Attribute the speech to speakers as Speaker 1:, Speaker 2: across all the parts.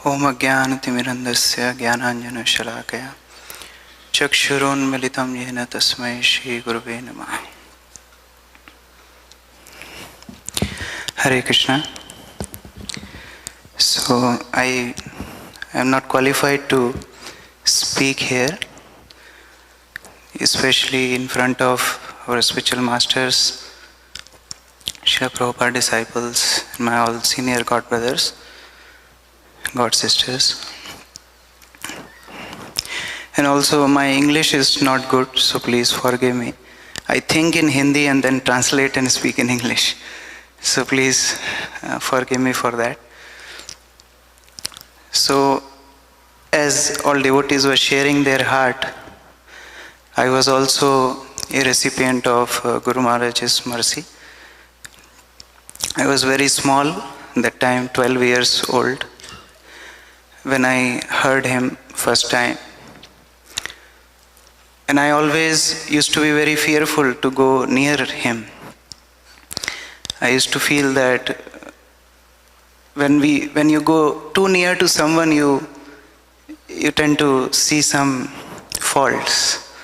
Speaker 1: ओम अज्ञानतिमिरन्धस्य ज्ञानाञ्जनशलाकया चक्षुरुन्मिलितं येन तस्मै श्रीगुरुवे नमः. Hare Krishna. So I am not qualified to speak here, especially in front of our spiritual masters, Srila Prabhupada disciples, and my all senior God brothers, God sisters. And also my English is not good, so please forgive me. I think in Hindi and then translate and speak in English. So please forgive me for that. So as all devotees were sharing their heart, I was also a recipient of Guru Maharaj's mercy. I was very small, that time 12 years old, when I heard him first time. And I always used to be very fearful to go near him. I used to feel that when you go too near to someone, you tend to see some faults.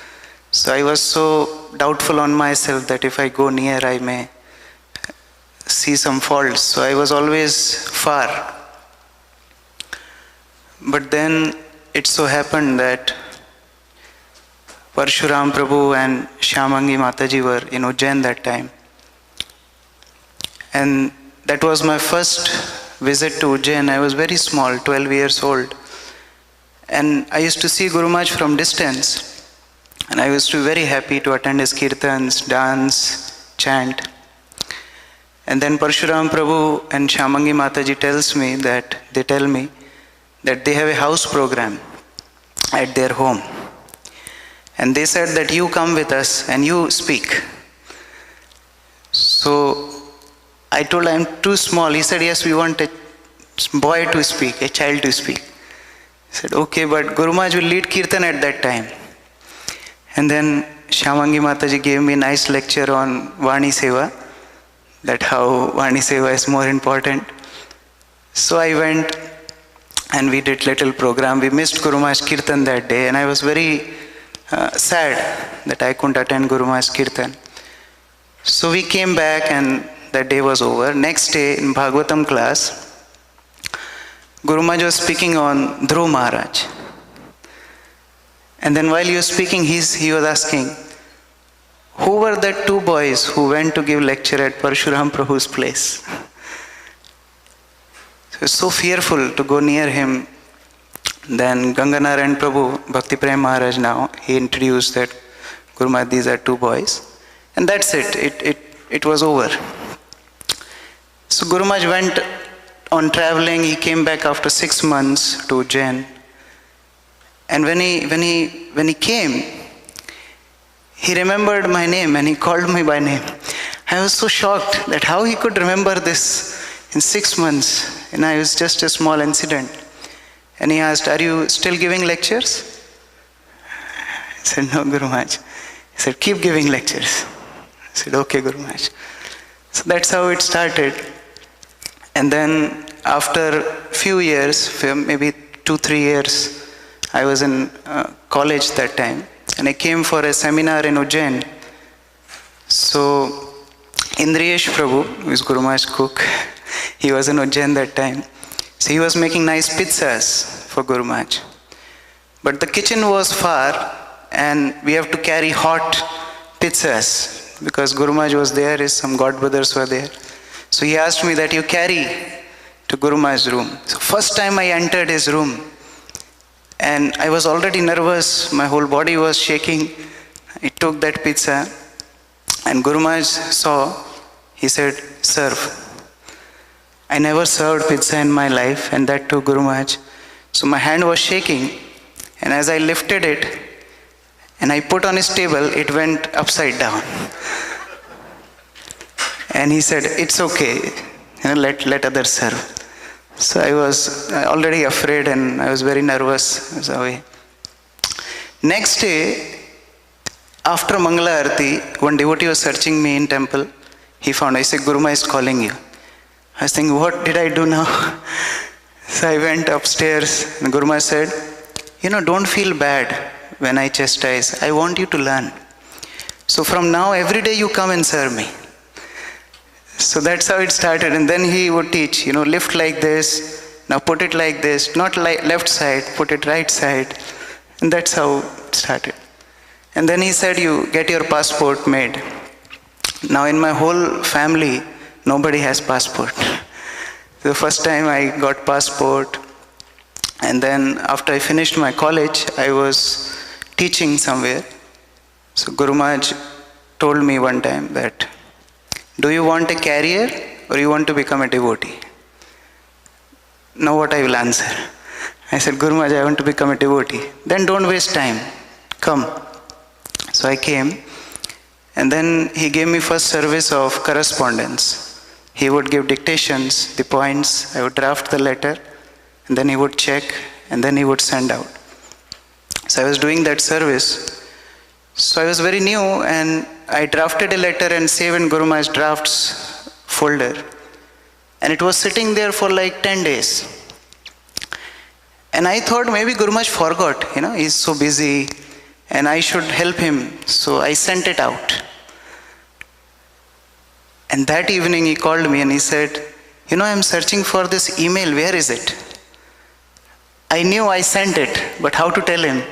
Speaker 1: So I was so doubtful on myself that if I go near, I may see some faults. So I was always far. But then it so happened that Parshuram Prabhu and Shyamangi Mataji were in Ujjain that time. And that was my first visit to Ujjain. I was very small, 12 years old. And I used to see Guru Maharaj from distance. And I used to be very happy to attend his kirtans, dance, chant. And then Parshuram Prabhu and Shyamangi Mataji tell me that they have a house program at their home. And they said that you come with us and you speak. So I told I'm too small. He said, yes, we want a boy to speak, a child to speak. I said, okay, but Guru Maharaj will lead kirtan at that time. And then Shyamangi Mataji gave me a nice lecture on Vani Seva, that how Vani Seva is more important. So I went and we did little program. We missed Guru Maharaj kirtan that day, and I was very sad that I couldn't attend Guru Maharaj kirtan. So we came back and that day was over. Next day in Bhagavatam class, Guru Maharaj was speaking on Guru Maharaj. And then while he was speaking, he was asking, who were the two boys who went to give lecture at Parshuram Prabhu's place? So I was so fearful to go near him. Then Ganganarayan Prabhu, Bhakti Prem Maharaj now, he introduced that Guru Maharaj, these are two boys. And that's it. It was over. So Guru Maharaj went on traveling. He came back after 6 months to Ujjain. And when he came, he remembered my name and he called me by name. I was so shocked that how he could remember this in 6 months. And I was just a small incident. And he asked, are you still giving lectures? I said, no, Guru Maharaj. He said, keep giving lectures. I said, okay, Guru Maharaj. So that's how it started. And then after few years, maybe 2-3 years, I was in college that time. And I came for a seminar in Ujjain. So Indriyesh Prabhu, who is Guru Maharaj's cook, he was in Ujjain that time. So he was making nice pizzas for Guru Maharaj. But the kitchen was far and we have to carry hot pizzas because Guru Maharaj was there, some God brothers were there. So he asked me that you carry to Guru Maharaj's room. So first time I entered his room and I was already nervous, my whole body was shaking. I took that pizza and Guru Maharaj saw, he said, serve. I never served pizza in my life, and that too Guru Maharaj. So my hand was shaking, and as I lifted it, and I put on his table, it went upside down. And he said, it's okay, let others serve. So I was already afraid and I was very nervous. Next day, after Mangala Arati, one devotee was searching me in temple. He found, I said, Guru Maharaj is calling you. I was thinking, what did I do now? So I went upstairs and Guru Maharaj said, don't feel bad when I chastise. I want you to learn. So from now, every day you come and serve me. So that's how it started. And then he would teach, lift like this, now put it like this, not like left side, put it right side. And that's how it started. And then he said, you get your passport made. Now in my whole family, nobody has passport. The first time I got passport, and then after I finished my college, I was teaching somewhere. So Guru Maharaj told me one time that, do you want a career or you want to become a devotee? Now what I will answer? I said, Guru Maharaj, I want to become a devotee. Then don't waste time. Come. So I came, and then he gave me first service of correspondence. He would give dictations, the points, I would draft the letter, and then he would check, and then he would send out. So I was doing that service. So I was very new, and I drafted a letter and saved in Guru Maharaj's drafts folder. And it was sitting there for like 10 days. And I thought maybe Guru Maharaj forgot, he's so busy, and I should help him. So I sent it out. And that evening he called me and he said, I'm searching for this email, where is it? I knew I sent it, but how to tell him?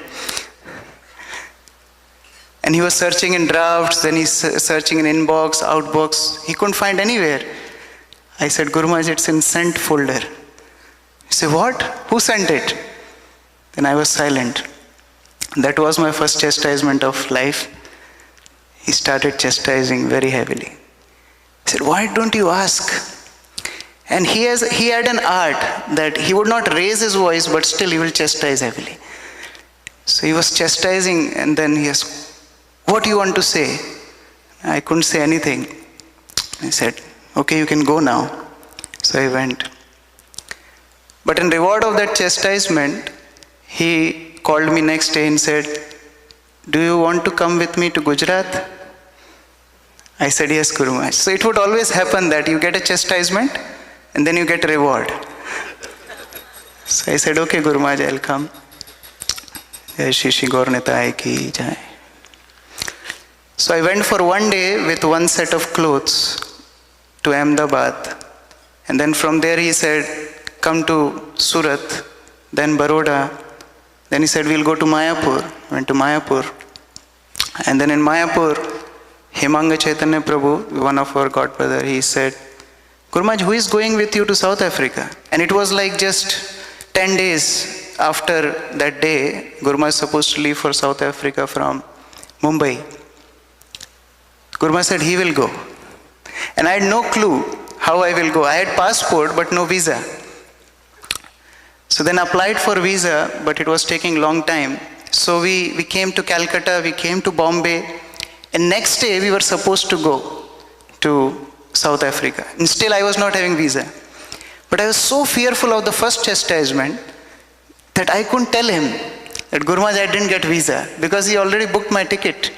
Speaker 1: And he was searching in drafts, then he's searching in inbox, outbox. He couldn't find anywhere. I said, Guru Maharaj, it's in sent folder. He said, what? Who sent it? Then I was silent. That was my first chastisement of life. He started chastising very heavily. He said, why don't you ask? And he had an art that he would not raise his voice, but still he will chastise heavily. So he was chastising, and then he asked, what do you want to say? I couldn't say anything. He said, okay, you can go now. So I went. But in reward of that chastisement, he called me next day and said, do you want to come with me to Gujarat? I said, yes, Guru Maharaj. So it would always happen that you get a chastisement and then you get a reward. So I said, okay, Guru Maharaj, I'll come. Jai Shri Shri Gaur Nitai ki jai. So I went for one day with one set of clothes to Ahmedabad. And then from there he said, come to Surat, then Baroda. Then he said, we'll go to Mayapur. Went to Mayapur. And then in Mayapur, Hemanga Chaitanya Prabhu, one of our godbrother, he said, Guru Maharaj, who is going with you to South Africa? And it was like just 10 days after that day, Guru Maharaj is supposed to leave for South Africa from Mumbai. Guru Maharaj said, he will go. And I had no clue how I will go. I had passport, but no visa. So then applied for visa, but it was taking long time. So we came to Calcutta, we came to Bombay, and next day we were supposed to go to South Africa. And still I was not having visa. But I was so fearful of the first chastisement that I couldn't tell him that Guru Maharaj, I didn't get visa, because he already booked my ticket.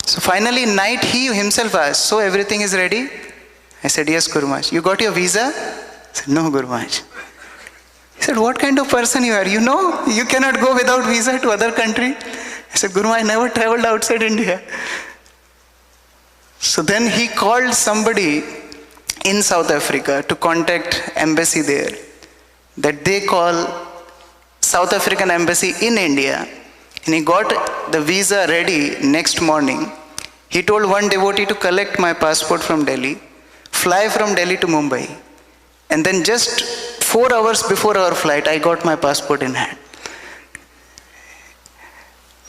Speaker 1: So finally night he himself asked, so everything is ready? I said, yes, Guru Maharaj. You got your visa? I said, no, Guru Maharaj. He said, what kind of person you are? You know, you cannot go without visa to other country. I said, Guru Maharaj, I never traveled outside India. So then he called somebody in South Africa to contact embassy there, that they call South African embassy in India. And he got the visa ready next morning. He told one devotee to collect my passport from Delhi, fly from Delhi to Mumbai. And then just 4 hours before our flight, I got my passport in hand.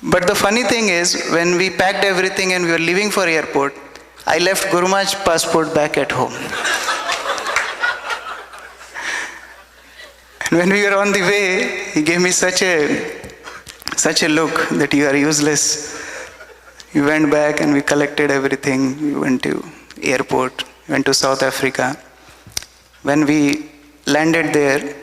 Speaker 1: But the funny thing is, when we packed everything and we were leaving for airport, I left Guru Maharaj's passport back at home. And when we were on the way, he gave me such a look that you are useless. We went back and we collected everything. We went to airport, went to South Africa. When we landed there,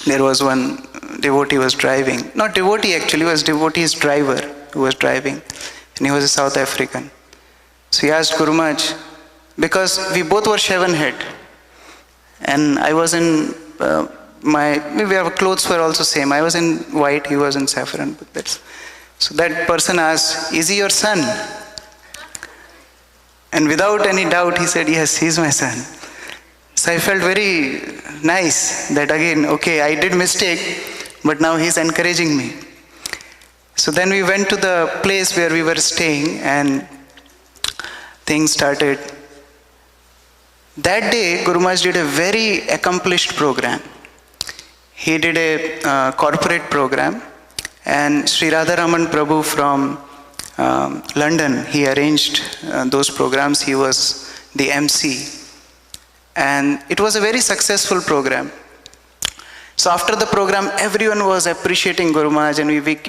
Speaker 1: there was one devotee was driving. Not devotee actually, was devotee's driver who was driving. And he was a South African. So he asked Guru Maharaj, because we both were shaven head. And I was in maybe our clothes were also same. I was in white, he was in saffron. But so that person asked, "Is he your son?" And without any doubt, he said, "Yes, he's my son." So I felt very nice that again, okay, I did mistake, but now he's encouraging me. So then we went to the place where we were staying and things started. That day, Guru Maharaj did a very accomplished program. He did a corporate program, and Sri Radharaman Prabhu from London, he arranged those programs. He was the MC. And it was a very successful program. So after the program, everyone was appreciating Guru Maharaj, and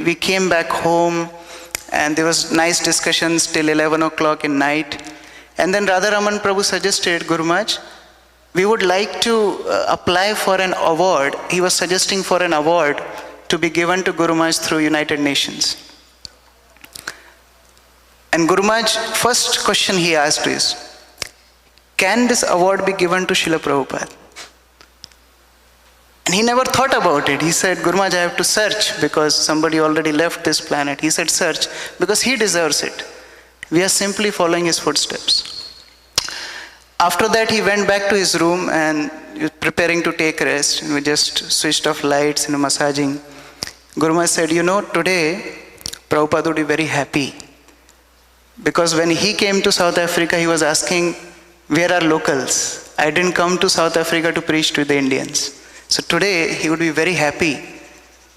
Speaker 1: we came back home, and there was nice discussions till 11 o'clock in night. And then Radharaman Prabhu suggested, "Guru Maharaj, we would like to apply for an award." He was suggesting for an award to be given to Guru Maharaj through United Nations. And Guru Maharaj, first question he asked is, "Can this award be given to Srila Prabhupada?" And he never thought about it. He said, "Guru Maharaj, I have to search because somebody already left this planet." He said, "Search because he deserves it. We are simply following his footsteps." After that, he went back to his room and he was preparing to take rest. And we just switched off lights and massaging. Guru Maharaj said, "Today, Prabhupada would be very happy. Because when he came to South Africa, he was asking, where are locals? I didn't come to South Africa to preach to the Indians. So today, he would be very happy."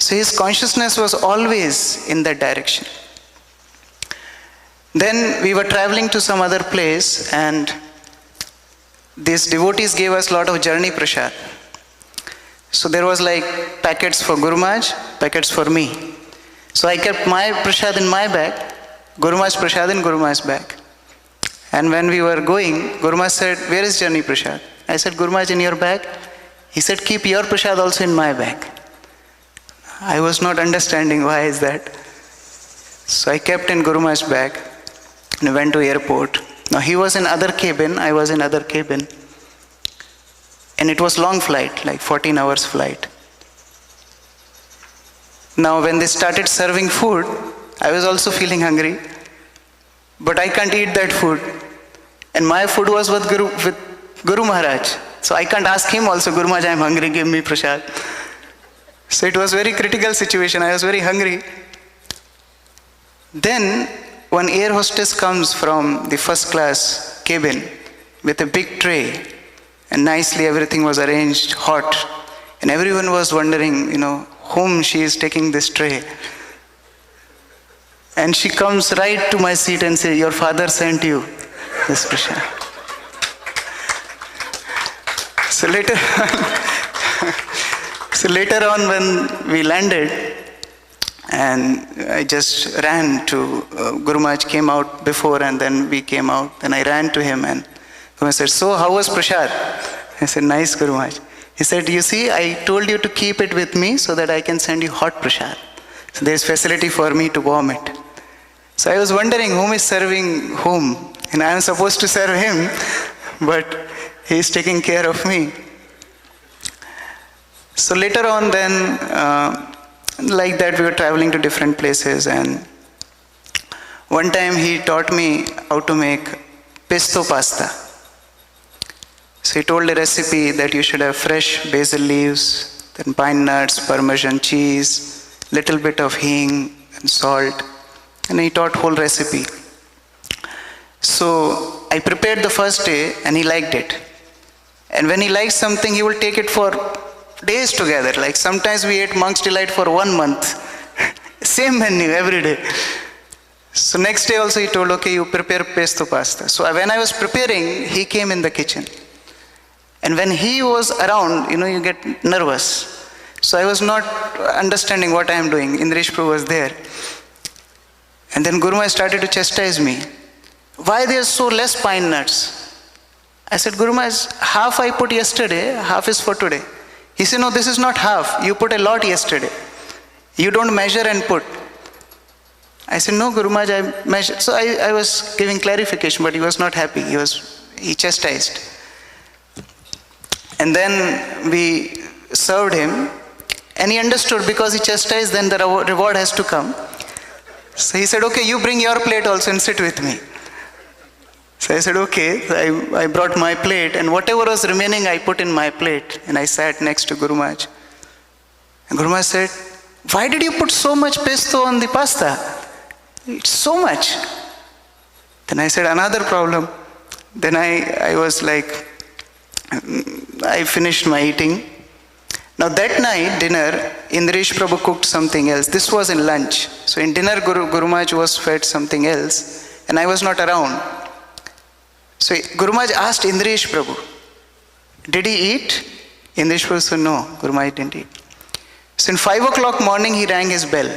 Speaker 1: So his consciousness was always in that direction. Then we were traveling to some other place, and these devotees gave us a lot of journey prasad. So there was like packets for Guru Maharaj, packets for me. So I kept my prasad in my bag, Guru Maharaj's prasad in Guru Maharaj's bag. And when we were going, Guru Maharaj said, "Where is journey prasad?" I said, "Guru Maharaj, in your bag." He said, "Keep your prasad also in my bag." I was not understanding why is that. So I kept in Guru Maharaj's bag and went to airport. Now he was in other cabin, I was in other cabin. And it was long flight, like 14 hours flight. Now when they started serving food, I was also feeling hungry. But I can't eat that food. And my food was with Guru Maharaj. So I can't ask him also, "Guru Maharaj, I am hungry, give me prasad." So it was very critical situation. I was very hungry. Then one air hostess comes from the first class cabin with a big tray, and nicely everything was arranged, hot. And everyone was wondering, whom she is taking this tray. And she comes right to my seat and says, "Your father sent you this prasad." So later on when we landed, and I just ran to, Guru Maharaj came out before and then we came out. Then I ran to him and Guru Maharaj said, "So how was prasad?" I said, "Nice, Guru Maharaj." He said, "You see, I told you to keep it with me so that I can send you hot prasad. So there's facility for me to warm it." So I was wondering whom is serving whom. And I am supposed to serve him, but he is taking care of me. So later on then, like that we were traveling to different places, and one time he taught me how to make pesto pasta. So he told a recipe that you should have fresh basil leaves, then pine nuts, Parmesan cheese, little bit of hing and salt, and he taught whole recipe. So I prepared the first day and he liked it. And when he likes something, he will take it for days together. Like sometimes we ate Monk's Delight for 1 month. Same menu every day. So next day also he told, "Okay, you prepare pesto pasta." So when I was preparing, he came in the kitchen. And when he was around, you get nervous. So I was not understanding what I am doing. Indresh Prabhu was there. And then Guru Maharaj started to chastise me. Why there is so less pine nuts? I said, "Guru Maharaj, half I put yesterday, half is for today." He said, "No, this is not half. You put a lot yesterday. You don't measure and put." I said, "No, Guru Maharaj, I measure." So I was giving clarification, but he was not happy. He chastised. And then we served him, and he understood because he chastised, then the reward has to come. So he said, okay, you bring your plate also and sit with me. So I said, okay. So I brought my plate, and whatever was remaining I put in my plate, and I sat next to Guru Maharaj. And Guru Maharaj said, why did you put so much pesto on the pasta? It's so much. Then I said, another problem. Then I was like, I finished my eating. Now that night, dinner, Indresh Prabhu cooked something else. This was in lunch. So in dinner, Guru Maharaj was fed something else, and I was not around. So Guru Maharaj asked Indresh Prabhu, did he eat? Indresh Prabhu said, no, Guru Maharaj didn't eat. So in 5 o'clock morning, he rang his bell.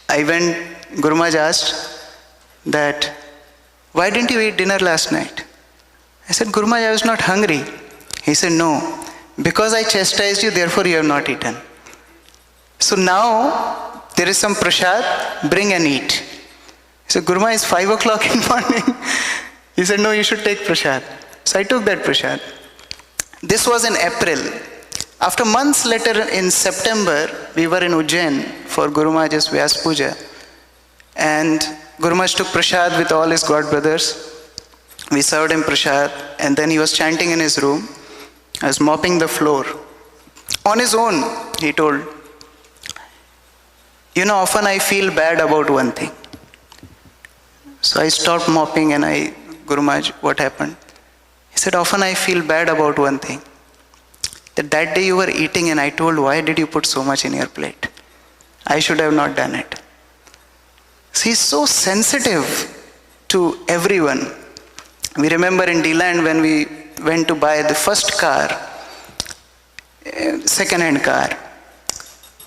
Speaker 1: I went, Guru Maharaj asked that, why didn't you eat dinner last night? I said, Guru Maharaj, I was not hungry. He said, no, because I chastised you, therefore you have not eaten. So now, there is some prasad, bring and eat. He said, Guru Maharaj, it's 5 o'clock in the morning. He said, no, you should take prasad. So I took that prasad. This was in April. After months later, in September, we were in Ajay for Guru Maharaj's Vyas Puja. And Guru Maharaj took prasad with all his god brothers. We served him prasad, and then he was chanting in his room. I was mopping the floor. On his own, he told, you know, often I feel bad about one thing. So I stopped mopping and Guru Maharaj, what happened? He said, often I feel bad about one thing. That day you were eating and I told, why did you put so much in your plate? I should have not done it. So he's so sensitive to everyone. We remember in DeLand when we went to buy the first car, second-hand car.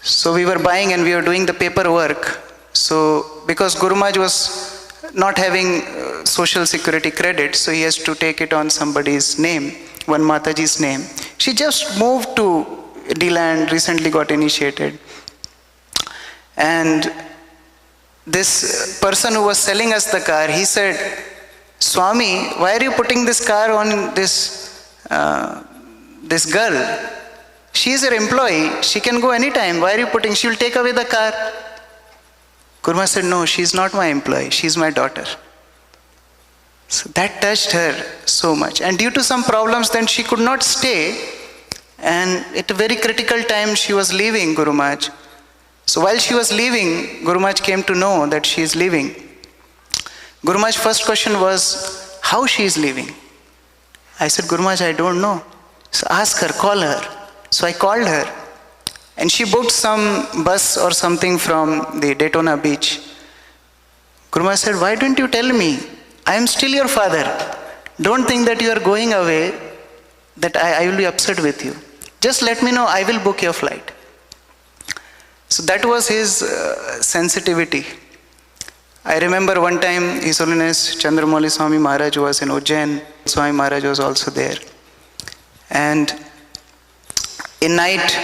Speaker 1: So we were buying and we were doing the paperwork. So because Guru Maharaj was not having social security credit, so he has to take it on somebody's name, one Mataji's name. She just moved to DeLand, recently got initiated. And this person who was selling us the car, he said, Swami, why are you putting this car on this girl? She is your employee. She can go anytime. Why are you putting? She will take away the car. Guru Maharaj said, no, she is not my employee. She is my daughter. So that touched her so much. And due to some problems, then she could not stay. And at a very critical time, she was leaving Guru Maharaj. So while she was leaving, Guru Maharaj came to know that she is leaving. Guru Maharaj's first question was, how she is leaving? I said, Guru Maharaj, I don't know. So ask her, call her. So I called her. And she booked some bus or something from the Daytona beach. Guru Maharaj said, why don't you tell me? I am still your father. Don't think that you are going away, that I will be upset with you. Just let me know, I will book your flight. So that was his sensitivity. I remember one time His Holiness Chandramauli Swami Maharaj was in Ujjain. Swami Maharaj was also there. And in night,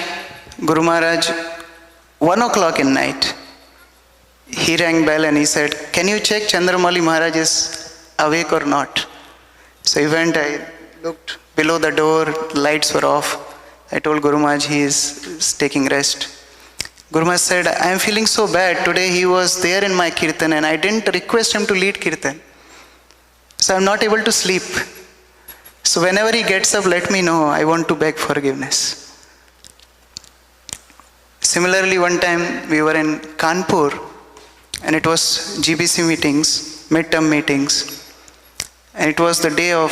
Speaker 1: Guru Maharaj, 1 o'clock in night, he rang bell and he said, can you check Chandramauli Maharaj is awake or not? So he went, I looked below the door, lights were off. I told Guru Maharaj he is taking rest. Guru Maharaj said, I am feeling so bad. Today he was there in my kirtan and I didn't request him to lead kirtan. So I am not able to sleep. So whenever he gets up, let me know. I want to beg forgiveness. Similarly, one time we were in Kanpur and it was GBC meetings, midterm meetings. And it was the day of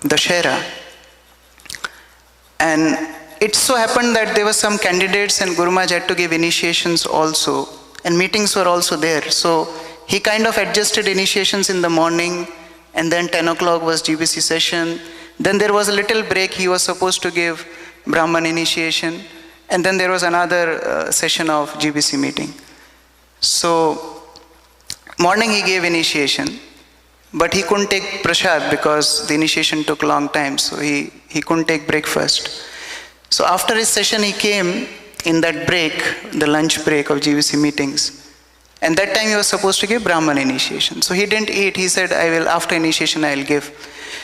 Speaker 1: Dashera. And it so happened that there were some candidates and Guru Maharaj had to give initiations also. And meetings were also there. So he kind of adjusted initiations in the morning, and then 10 o'clock was GBC session. Then there was a little break. He was supposed to give Brahman initiation. And then there was another session of GBC meeting. So morning he gave initiation, but he couldn't take prasad because the initiation took a long time. So he couldn't take breakfast. So after his session, he came in that break, the lunch break of GBC meetings. And that time he was supposed to give Brahman initiation. So he didn't eat. He said, after initiation I will give.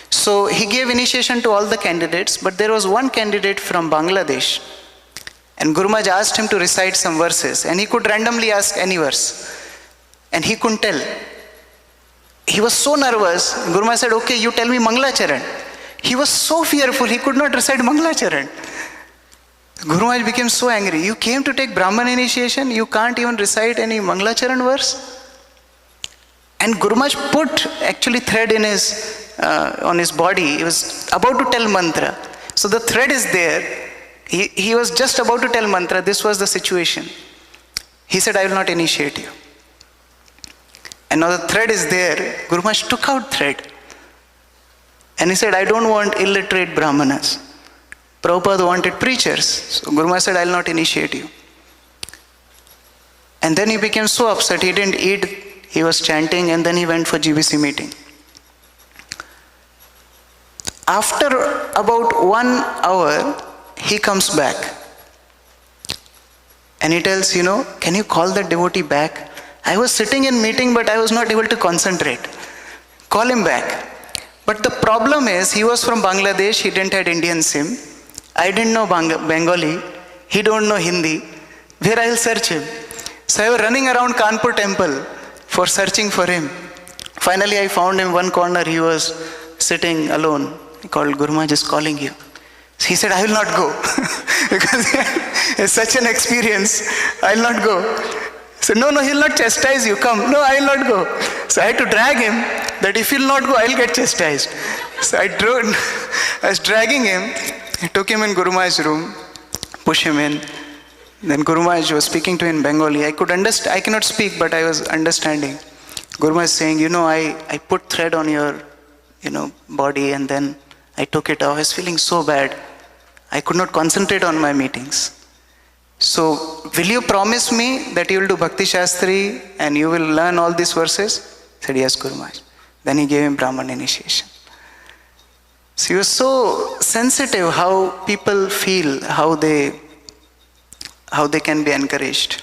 Speaker 1: So he gave initiation to all the candidates, but there was one candidate from Bangladesh. And Guru Maharaj asked him to recite some verses, and he could randomly ask any verse. And he couldn't tell. He was so nervous. Guru Maharaj said, okay, you tell me Mangala Charan. He was so fearful, he could not recite Mangala Charan. Guru Maharaj became so angry. You came to take Brahman initiation, you can't even recite any Mangala Charan verse? And Guru Maharaj put actually thread in on his body. He was about to tell mantra. So the thread is there. He was just about to tell mantra. This was the situation. He said, I will not initiate you. And now the thread is there. Guru Maharaj took out thread. And he said, I don't want illiterate Brahmanas. Prabhupada wanted preachers. So Guru Maharaj said, I will not initiate you. And then he became so upset. He didn't eat. He was chanting, and then he went for GBC meeting. After about 1 hour, he comes back. And he tells, can you call that devotee back? I was sitting in meeting, but I was not able to concentrate. Call him back. But the problem is, he was from Bangladesh, he didn't have Indian SIM. I didn't know Bengali, he don't know Hindi. Where I will search him? So I was running around Kanpur temple for searching for him. Finally I found him one corner, he was sitting alone. He called, Guru Maharaj is calling you. He said, I will not go. Because it's such an experience, I will not go. So no, he will not chastise you, come. No, I will not go. So I had to drag him, that if he will not go, I will get chastised. So I was dragging him, I took him in Guru Maharaj's room, push him in. Then Guru Maharaj was speaking to him in Bengali. I could understand, I cannot speak, but I was understanding. Guru Maharaj saying, I put thread on your, body, and then I took it off. I was feeling so bad. I could not concentrate on my meetings. So, will you promise me that you will do Bhakti Shastri and you will learn all these verses? He said, yes, Guru Maharaj. Then he gave him Brahman initiation. So he was so sensitive how people feel, how they can be encouraged.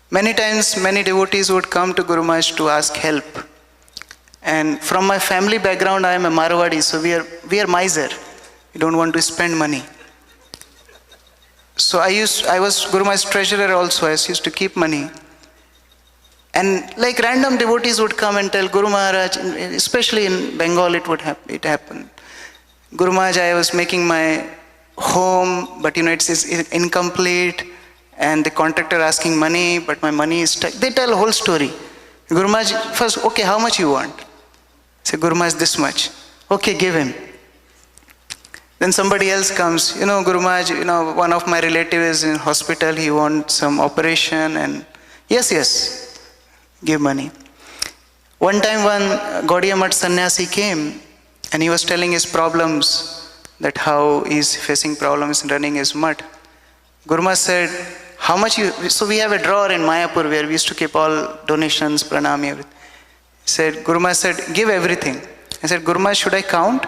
Speaker 1: Many times, many devotees would come to Guru Maharaj to ask help. And from my family background, I am a Marwadi, so we are miser. We don't want to spend money. So I was Guru Maharaj's treasurer also. I used to keep money. And like random devotees would come and tell Guru Maharaj, especially in Bengal it happened. Guru Maharaj, I was making my home, but it's incomplete, and the contractor asking money, but my money is stuck. They tell a whole story. Guru Maharaj, first, okay, how much you want? Say, Guru Maharaj, this much. Okay, give him. Then somebody else comes, Guru Maharaj, one of my relatives is in hospital, he wants some operation, and yes, give money. One time one Gaudiya Math sannyasi came, and he was telling his problems, that how he's facing problems in running his mutt. Guru Maharaj said, how much so we have a drawer in Mayapur where we used to keep all donations, pranami, everything. He said, Guru Maharaj said, give everything. I said, Guru Maharaj, should I count?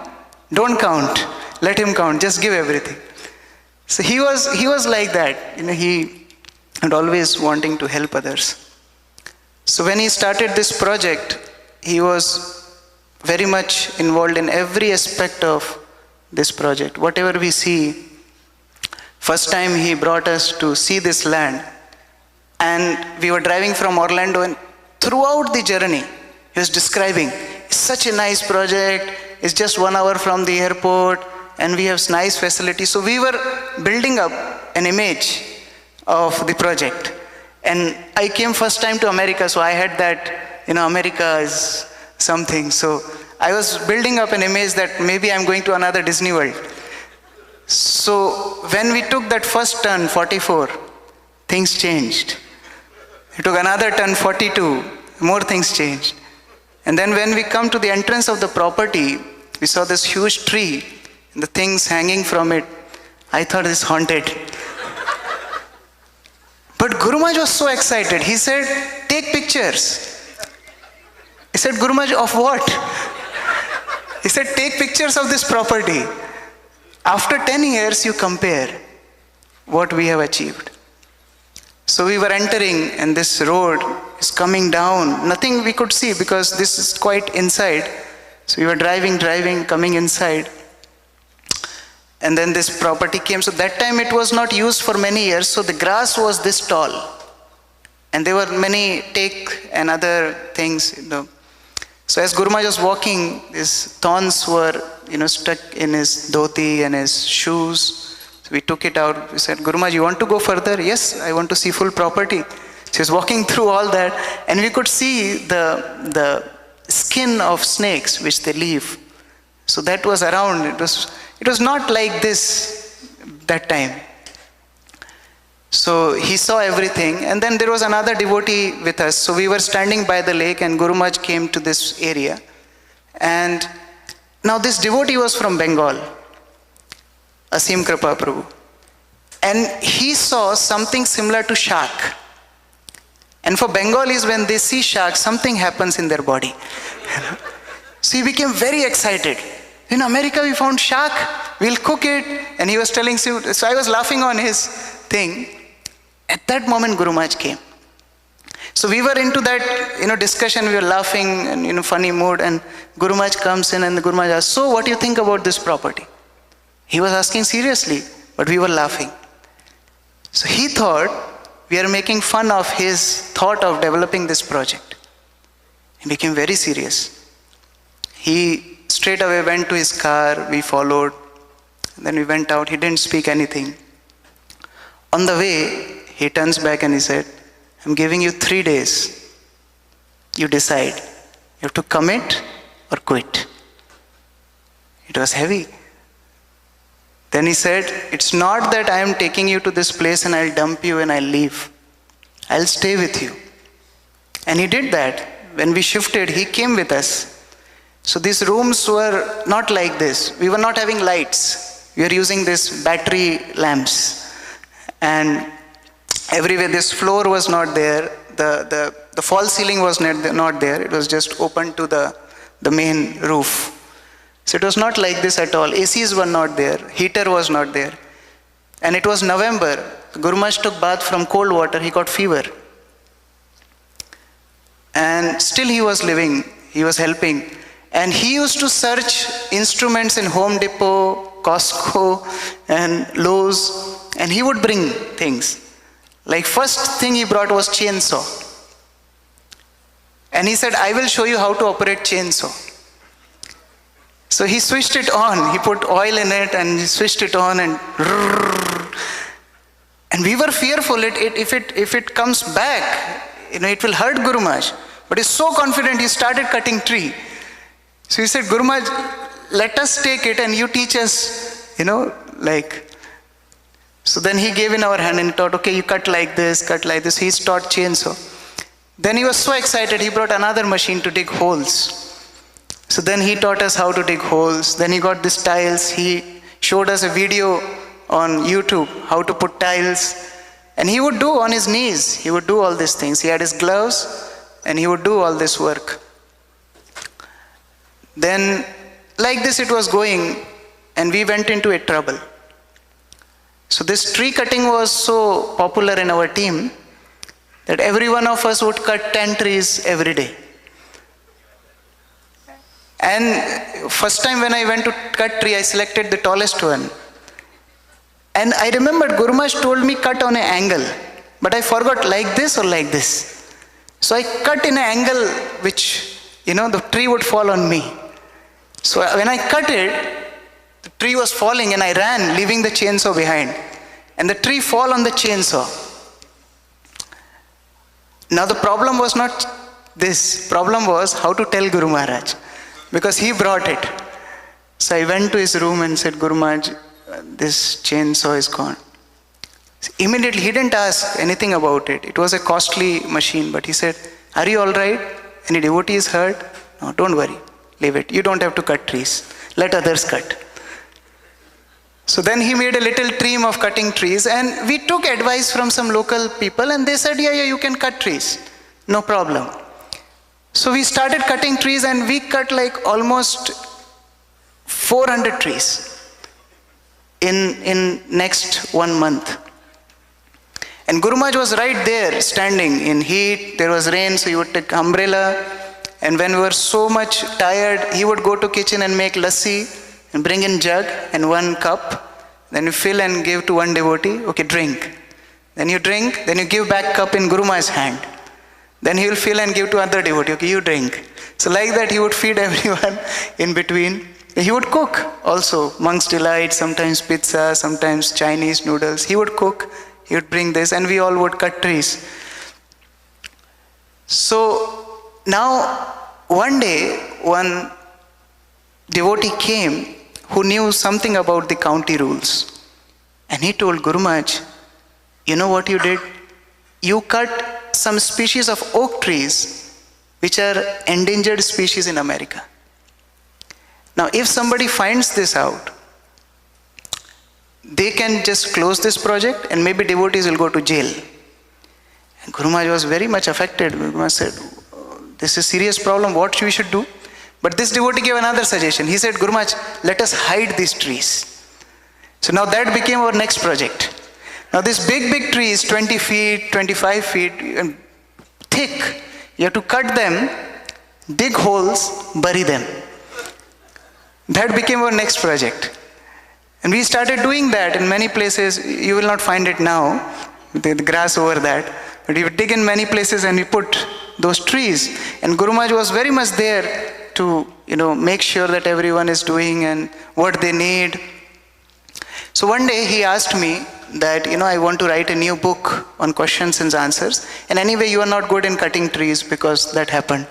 Speaker 1: Don't count. Let him count. Just give everything. So he was like that. He had always wanting to help others. So when he started this project, he was very much involved in every aspect of this project. Whatever we see, first time he brought us to see this land, and we were driving from Orlando, and throughout the journey, he was describing, it's such a nice project, it's just 1 hour from the airport, and we have nice facilities. So we were building up an image of the project. And I came first time to America, so I had that, America is something. So I was building up an image that maybe I'm going to another Disney World. So when we took that first turn, 44, things changed. We took another turn, 42, more things changed. And then when we come to the entrance of the property, we saw this huge tree, and the things hanging from it. I thought it's haunted. But Guru Maharaj was so excited. He said, take pictures. I said, Guru Maharaj, of what? He said, take pictures of this property. After 10 years, you compare what we have achieved. So we were entering, and this road is coming down. Nothing we could see because this is quite inside. So we were driving, coming inside. And then this property came. So that time it was not used for many years. So the grass was this tall. And there were many teak and other things, So as Guru Maharaj was walking, these thorns were, stuck in his dhoti and his shoes. So we took it out. We said, Guru Maharaj, you want to go further? Yes, I want to see full property. So he was walking through all that, and we could see the skin of snakes which they leave. So that was around. It was not like this that time. So he saw everything, and then there was another devotee with us. So we were standing by the lake, and Guru Maharaj came to this area. And now this devotee was from Bengal, Asim Kripa Prabhu. And he saw something similar to shark. And for Bengalis, when they see shark, something happens in their body. So he became very excited. In America we found shark, we'll cook it. And he was telling, so I was laughing on his thing. At that moment, Guru Maharaj came. So we were into that, discussion, we were laughing and, funny mood, and Guru Maharaj comes in and the Guru Maharaj asks, so what do you think about this property? He was asking seriously, but we were laughing. So he thought we are making fun of his thought of developing this project. He became very serious. He straight away went to his car, we followed, and then we went out, he didn't speak anything. On the way, he turns back and he said, I'm giving you 3 days. You decide. You have to commit or quit. It was heavy. Then he said, it's not that I am taking you to this place and I'll dump you and I'll leave. I'll stay with you. And he did that. When we shifted, he came with us. So these rooms were not like this. We were not having lights. We were using these battery lamps. And everywhere this floor was not there. The false ceiling was not there. It was just open to the main roof. So it was not like this at all. ACs were not there. Heater was not there. And it was November. Guru Maharaj took bath from cold water. He got fever. And still he was living. He was helping. And he used to search instruments in Home Depot, Costco, and Lowe's. And he would bring things. Like first thing he brought was chainsaw. And he said, I will show you how to operate chainsaw. So he switched it on. He put oil in it and he switched it on and we were fearful. If it comes back, it will hurt Guru Maharaj. But he's so confident, he started cutting tree. So he said, Guru Maharaj, let us take it and you teach us, So then he gave in our hand and he taught, okay, you cut like this. He's taught chainsaw. Then he was so excited, he brought another machine to dig holes. So then he taught us how to dig holes. Then he got these tiles. He showed us a video on YouTube, how to put tiles. And he would do on his knees. He would do all these things. He had his gloves and he would do all this work. Then like this it was going and we went into a trouble. So this tree cutting was so popular in our team that every one of us would cut 10 trees every day. And first time when I went to cut tree, I selected the tallest one. And I remembered Guru Maharaj told me cut on an angle. But I forgot like this or like this. So I cut in an angle which, the tree would fall on me. So when I cut it, the tree was falling and I ran, leaving the chainsaw behind. And the tree fell on the chainsaw. Now the problem was not this. Problem was how to tell Guru Maharaj. Because he brought it. So I went to his room and said, Guru Maharaj, this chainsaw is gone. So immediately, he didn't ask anything about it. It was a costly machine, but he said, are you all right? Any devotee is hurt? No, don't worry. Leave it. You don't have to cut trees. Let others cut. So then he made a little team of cutting trees, and we took advice from some local people, and they said, yeah, you can cut trees. No problem. So we started cutting trees and we cut like almost 400 trees in next 1 month. And Guru Maharaj was right there, standing in heat, there was rain, so he would take umbrella. And when we were so much tired, he would go to kitchen and make lassi and bring in jug and 1 cup. Then you fill and give to one devotee, okay, drink. Then you drink, then you give back cup in Guru Maharaj's hand. Then he will fill and give to other devotee, okay, you drink. So like that he would feed everyone in between. He would cook also, Monk's Delight, sometimes pizza, sometimes Chinese noodles. He would cook, he would bring this, and we all would cut trees. So now one day, one devotee came who knew something about the county rules. And he told Guru Maharaj, you know what you did? You cut some species of oak trees which are endangered species in America. Now if somebody finds this out, they can just close this project and maybe devotees will go to jail. And Guru Maharaj was very much affected. Guru Maharaj said, this is a serious problem, what we should do? But this devotee gave another suggestion. He said, Guru Maharaj, let us hide these trees. So now that became our next project. Now these big trees, 20 feet, 25 feet, and thick, you have to cut them, dig holes, bury them. That became our next project. And we started doing that in many places. You will not find it now, the grass over that. But we dig in many places and we put those trees. And Guru Maharaj was very much there to, make sure that everyone is doing and what they need. So one day he asked me that, I want to write a new book on questions and answers. And anyway, you are not good in cutting trees because that happened.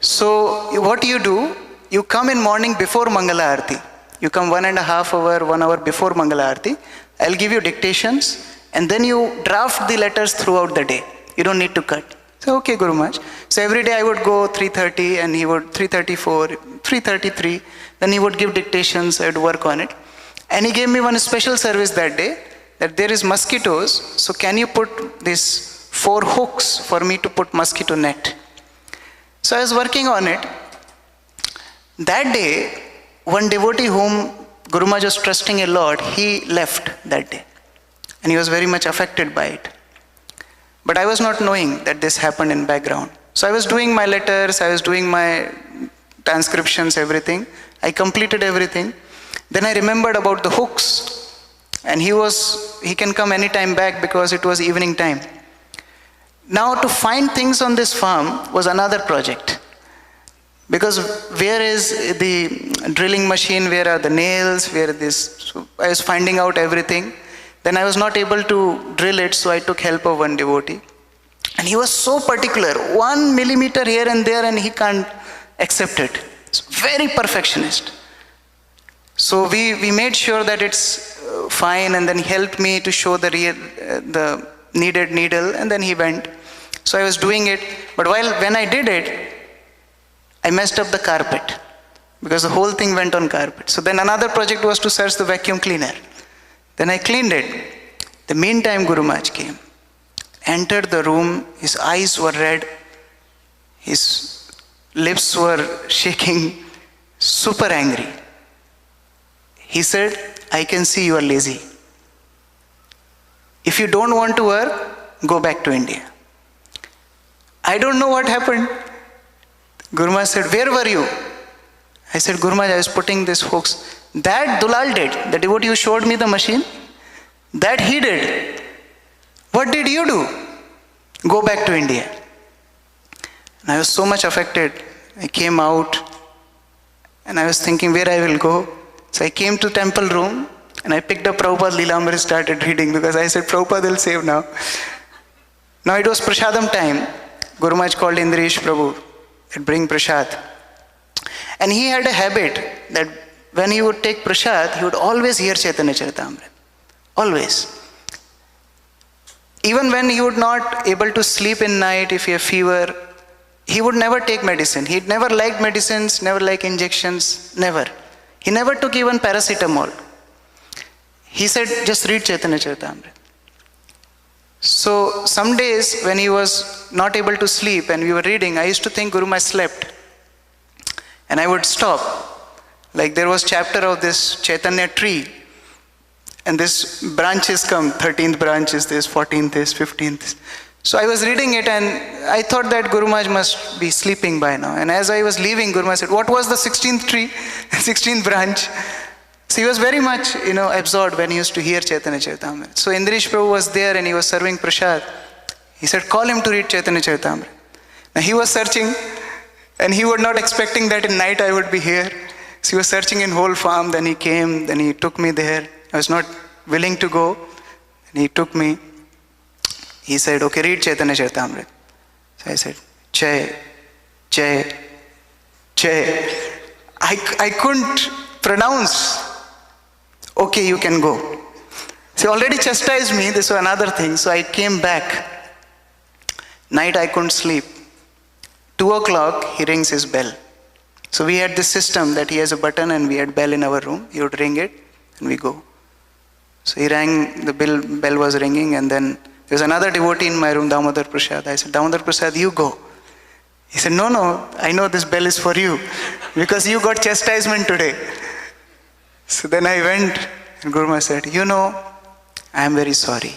Speaker 1: So what do? You come in morning before Mangala Aarti. You come 1.5 hour, 1 hour before Mangala Aarti. I'll give you dictations and then you draft the letters throughout the day. You don't need to cut. So okay, Guru Maharaj. So every day I would go 3:30 and he would 3:34, 3:33. Then he would give dictations, I would work on it. And he gave me one special service that day, that there is mosquitoes, so can you put these 4 hooks for me to put mosquito net? So I was working on it. That day, one devotee whom Guru Maharaj was trusting a lot, he left that day. And he was very much affected by it. But I was not knowing that this happened in background. So I was doing my letters, I was doing my transcriptions, everything. I completed everything. Then I remembered about the hooks. And he can come anytime back because it was evening time. Now to find things on this farm was another project. Because where is the drilling machine, where are the nails, where is this? So I was finding out everything. Then I was not able to drill it, so I took help of one devotee. And he was so particular, 1 millimeter here and there, and he can't accept it. It's very perfectionist. So we made sure that it's fine, and then he helped me to show the needed needle, and then he went. So I was doing it, but when I did it, I messed up the carpet, because the whole thing went on carpet. So then another project was to search the vacuum cleaner. Then I cleaned it. The meantime, Guru Maharaj came, entered the room, his eyes were red, his lips were shaking, super angry. He said, I can see you are lazy. If you don't want to work, go back to India. I don't know what happened. Guru Maharaj said, where were you? I said, Guru Maharaj, I was putting these hooks. That DeLand did. The devotee who showed me the machine, that he did. What did you do? Go back to India. And I was so much affected. I came out and I was thinking where I will go. So I came to temple room and I picked up Prabhupada Leelamrita, started reading, because I said, Prabhupada will save now. Now it was Prashadam time. Guru Maharaj called Indresh Prabhu and bring Prashad. And he had a habit that when he would take Prashad, he would always hear Chaitanya Charitamrita. Always. Even when he would not able to sleep in night, if he had fever, he would never take medicine. He never liked medicines, never liked injections, never. He never took even paracetamol. He said, just read Chaitanya Charitamrita. So some days when he was not able to sleep and we were reading, I used to think Guru Maharaj slept. And I would stop. Like there was chapter of this Chaitanya tree. And this branches come, 13th branch is this, 14th is, 15th is. So I was reading it and I thought that Guru Maharaj must be sleeping by now. And as I was leaving, Guru Maharaj said, what was the 16th tree, 16th branch? So he was very much, absorbed when he used to hear Chaitanya Charitamrita. So Indrish Prabhu was there and he was serving prasad. He said, call him to read Chaitanya Charitamrita. Now he was searching and he was not expecting that in night I would be here. So he was searching in whole farm, then he came, then he took me there. I was not willing to go and he took me. He said, okay, read Chaitanya Charitamrita. So I said, Jai, Jai, Jai. I couldn't pronounce. Okay, you can go. So he already chastised me, this was another thing. So I came back. Night I couldn't sleep. 2 o'clock, he rings his bell. So we had this system that he has a button and we had bell in our room. He would ring it and we go. So he rang, the bell was ringing, and then there was another devotee in my room, Damodar Prasad. I said, Damodar Prasad, you go. He said, no, I know this bell is for you because you got chastisement today. So then I went and Guru Maharaj said, I am very sorry.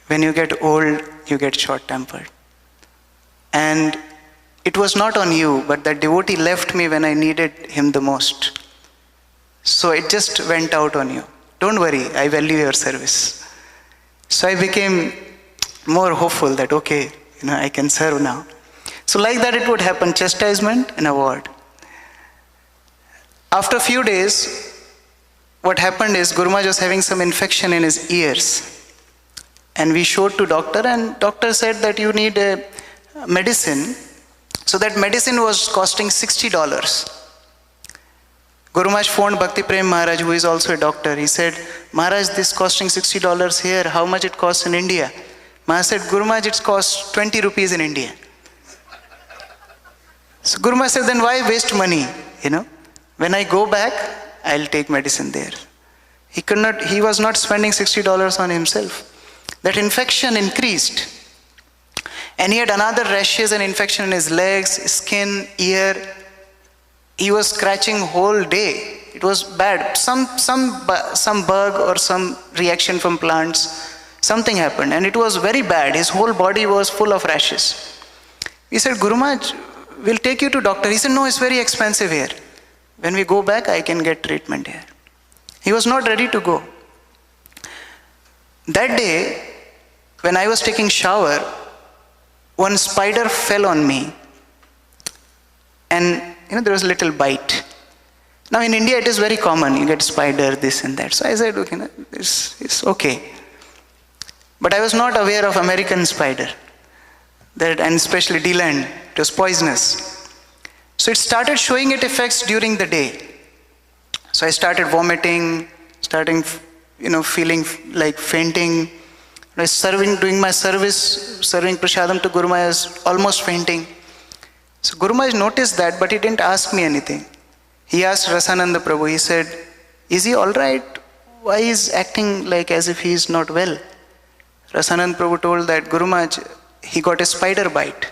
Speaker 1: When you get old, you get short-tempered. And it was not on you, but that devotee left me when I needed him the most. So it just went out on you. Don't worry, I value your service. So I became more hopeful that, okay, I can serve now. So like that it would happen, chastisement and award. After a few days, what happened is Guru Maharaj was having some infection in his ears. And we showed to doctor and doctor said that you need a medicine. So that medicine was costing $60. Guru Maharaj phoned Bhakti Prem Maharaj, who is also a doctor. He said, Maharaj, this costing $60 here, how much it costs in India? Maharaj said, Guru Maharaj, it costs 20 rupees in India. So Guru Maharaj said, then why waste money? When I go back, I'll take medicine there. He was not spending $60 on himself. That infection increased. And he had another rashes and infection in his legs, skin, ear. He was scratching whole day. It was bad. Some bug or some reaction from plants, something happened. And it was very bad. His whole body was full of rashes. We said, Guru Maharaj, we'll take you to doctor. He said, no, it's very expensive here. When we go back, I can get treatment here. He was not ready to go. That day, when I was taking shower, one spider fell on me. And there was a little bite. Now in India, it is very common. You get spider, this and that. So I said, okay, this is okay. But I was not aware of American spider. And especially DeLand. It was poisonous. So it started showing its effects during the day. So I started vomiting, feeling like fainting. I was doing my service, serving prasadam to Guru Maharaj, almost fainting. So Guru Maharaj noticed that, but he didn't ask me anything. He asked Rasananda Prabhu, he said, is he all right? Why is acting like as if he is not well? Rasananda Prabhu told that Guru Maharaj, he got a spider bite.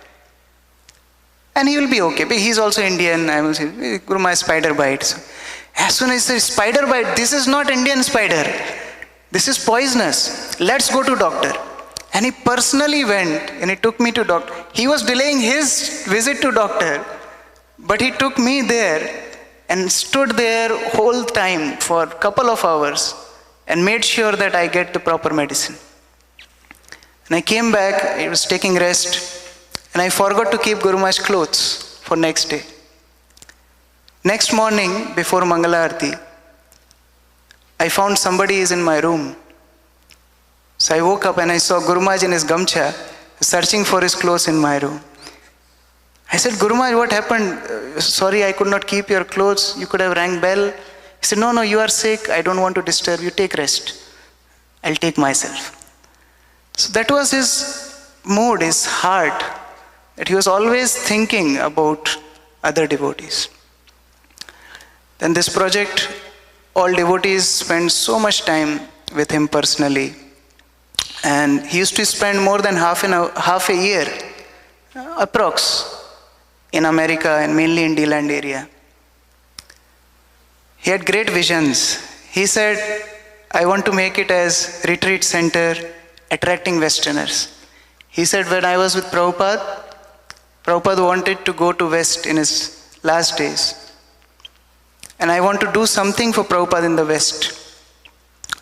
Speaker 1: And he will be okay. But he is also Indian. I will say, Guru Maharaj, spider bite. So, as soon as he said, spider bite, this is not Indian spider. This is poisonous. Let's go to doctor. And he personally went and he took me to doctor. He was delaying his visit to doctor, but he took me there and stood there whole time for a couple of hours and made sure that I get the proper medicine. And I came back, I was taking rest, and I forgot to keep Guru Maharaj's clothes for next day. Next morning, before Mangala Aarti, I found somebody is in my room. So I woke up and I saw Guru Maharaj in his gamcha, searching for his clothes in my room. I said, Guru Maharaj, what happened? Sorry, I could not keep your clothes. You could have rang bell. He said, no, you are sick. I don't want to disturb you. Take rest. I'll take myself. So that was his mood, his heart, that he was always thinking about other devotees. Then this project, all devotees spent so much time with him personally. And he used to spend more than half a year, approx, in America and mainly in DeLand area. He had great visions. He said, I want to make it as retreat center, attracting Westerners. He said, when I was with Prabhupada, Prabhupada wanted to go to West in his last days. And I want to do something for Prabhupada in the West.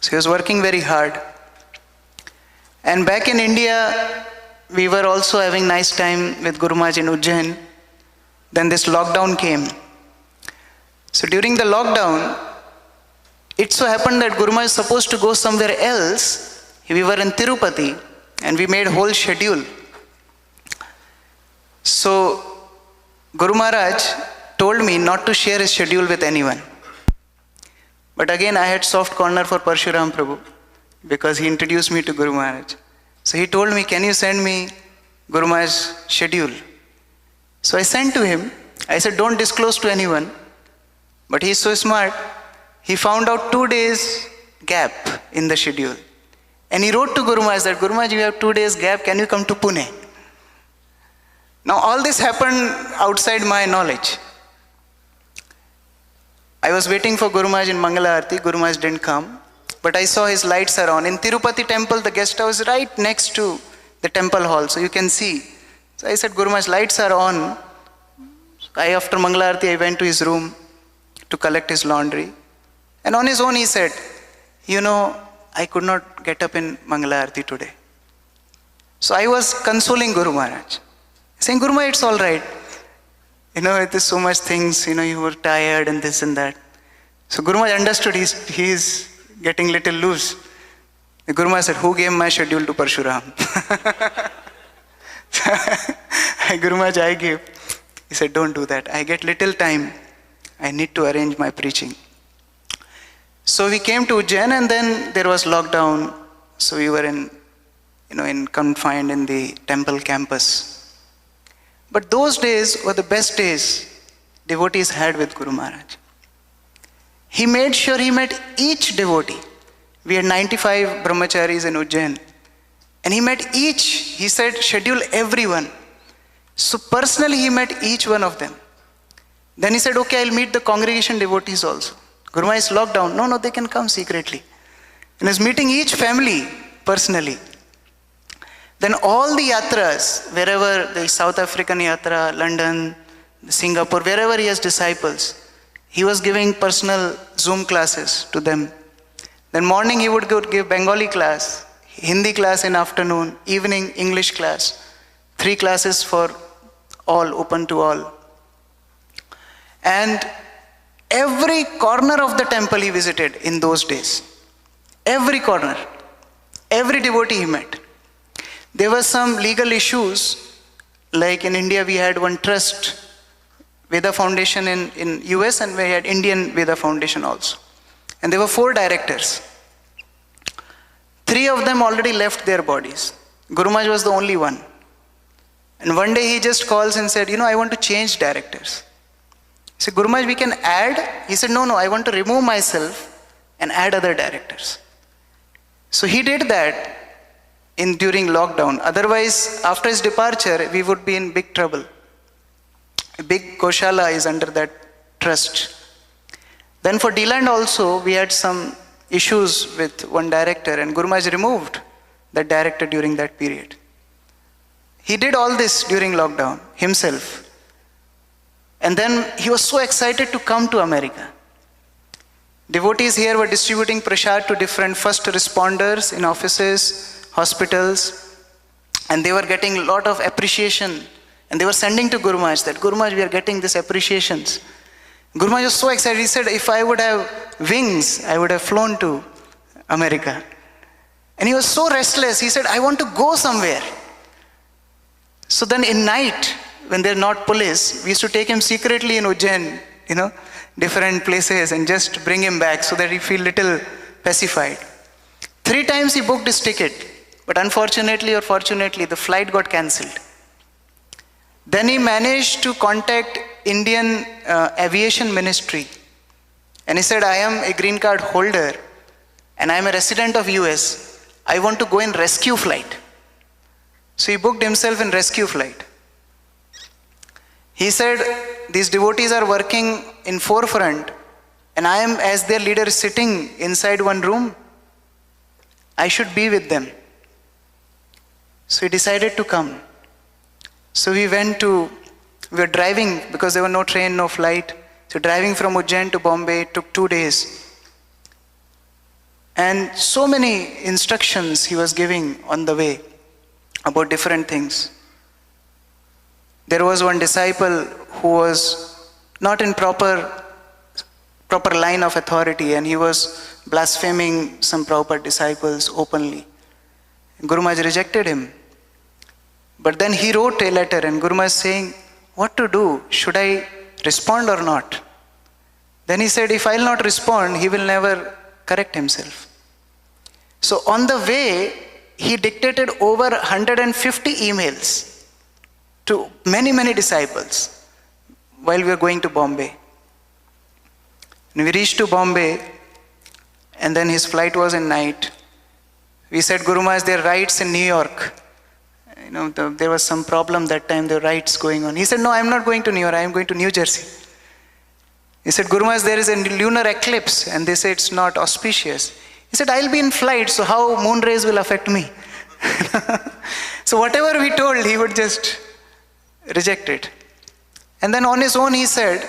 Speaker 1: So he was working very hard. And back in India, we were also having nice time with Guru Maharaj in Ujjain. Then this lockdown came. So during the lockdown, it so happened that Guru Maharaj was supposed to go somewhere else. We were in Tirupati and we made whole schedule. So Guru Maharaj told me not to share his schedule with anyone. But again, I had soft corner for Parshuram Prabhu because he introduced me to Guru Maharaj. So he told me, can you send me Guru Maharaj's schedule? So I sent to him. I said, don't disclose to anyone. But he's so smart. He found out 2 days gap in the schedule. And he wrote to Guru Maharaj that, Guru Maharaj, you have 2 days gap, can you come to Pune? Now all this happened outside my knowledge. I was waiting for Guru Maharaj in Mangala Arati. Guru Maharaj didn't come. But I saw his lights are on. In Tirupati temple, the guest house is right next to the temple hall, so you can see. So I said, Guru Maharaj, lights are on. After Mangala Arati, I went to his room to collect his laundry. And on his own he said, you know, I could not get up in Mangala Arati today. So I was consoling Guru Maharaj, saying, Guru Maharaj, it's all right. You know, it is so much things, you know, you were tired and this and that. So Guru Maharaj understood he's getting little loose. The Guru Maharaj said, who gave my schedule to Parshuram? Guru Maharaj, I gave. He said, don't do that. I get little time. I need to arrange my preaching. So we came to Ujjain and then there was lockdown. So we were confined in the temple campus. But those days were the best days devotees had with Guru Maharaj. He made sure he met each devotee. We had 95 brahmacharis in Ujjain. And he met each, he said, schedule everyone. So personally he met each one of them. Then he said, okay, I'll meet the congregation devotees also. Guru Maharaj is locked down. No, they can come secretly. And he's meeting each family personally. Then all the yatras, wherever the South African yatra, London, Singapore, wherever he has disciples, he was giving personal Zoom classes to them. Then morning he would go to give Bengali class, Hindi class in afternoon, evening English class, 3 classes for all, open to all. And every corner of the temple he visited in those days. Every corner. Every devotee he met. There were some legal issues, like in India we had one trust, Veda Foundation in US, and we had Indian Veda Foundation also. And there were 4 directors. 3 of them already left their bodies. Guru Maharaj was the only one. And one day he just calls and said, I want to change directors. He said, Guru Maharaj, we can add? He said, no, I want to remove myself and add other directors. So he did that during lockdown. Otherwise, after his departure, we would be in big trouble. A big Goshala is under that trust. Then for DeLand also, we had some issues with one director, and Guru Maharaj removed that director during that period. He did all this during lockdown himself. And then he was so excited to come to America. Devotees here were distributing prasad to different first responders in offices, hospitals, and they were getting a lot of appreciation. And they were sending to Guru Maharaj that, Guru Maharaj, we are getting these appreciations. Guru Maharaj was so excited. He said, if I would have wings, I would have flown to America. And he was so restless. He said, I want to go somewhere. So then in night, when they're not police, we used to take him secretly in Ujjain, different places, and just bring him back so that he feel little pacified. 3 times he booked his ticket, but unfortunately or fortunately, the flight got cancelled. Then he managed to contact Indian Aviation Ministry. And he said, I am a green card holder and I am a resident of US. I want to go in rescue flight. So he booked himself in rescue flight. He said, these devotees are working in forefront and I am, as their leader, sitting inside one room I should be with them. So he decided to come. So we were driving because there were no train, no flight. So driving from Ujjain to Bombay took 2 days. And so many instructions he was giving on the way about different things. There was one disciple who was not in proper line of authority, and he was blaspheming some Prabhupada disciples openly. Guru Maharaj rejected him. But then he wrote a letter, and Guru Maharaj saying, what to do? Should I respond or not? Then he said, if I'll not respond, he will never correct himself. So on the way, he dictated over 150 emails to many, many disciples while we were going to Bombay. And we reached to Bombay, and then his flight was in night. We said, Guru Maharaj, there are riots in New York. There was some problem that time, there were riots going on. He said, no, I'm not going to New York, I am going to New Jersey. He said, Guru Maharaj, there is a lunar eclipse, and they say it's not auspicious. He said, I'll be in flight, so how moon rays will affect me? So whatever we told, he would just reject it. And then on his own he said,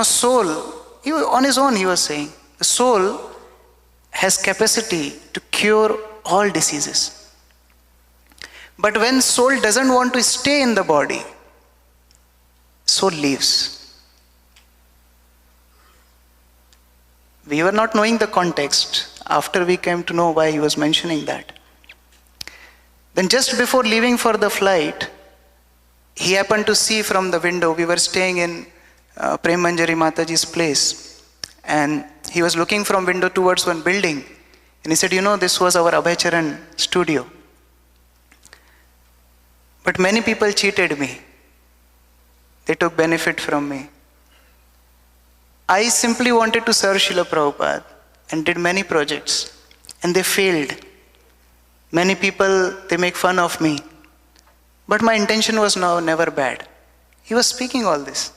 Speaker 1: soul, on his own he was saying, the soul has capacity to cure all diseases. But when soul doesn't want to stay in the body, soul leaves. We were not knowing the context. After we came to know why he was mentioning that. Then just before leaving for the flight, he happened to see from the window, we were staying in Prem Manjari Mataji's place, and he was looking from window towards one building, and he said, this was our Abhay studio. But many people cheated me. They took benefit from me. I simply wanted to serve Srila Prabhupada and did many projects, and they failed. Many people, they make fun of me. But my intention was never bad. He was speaking all this.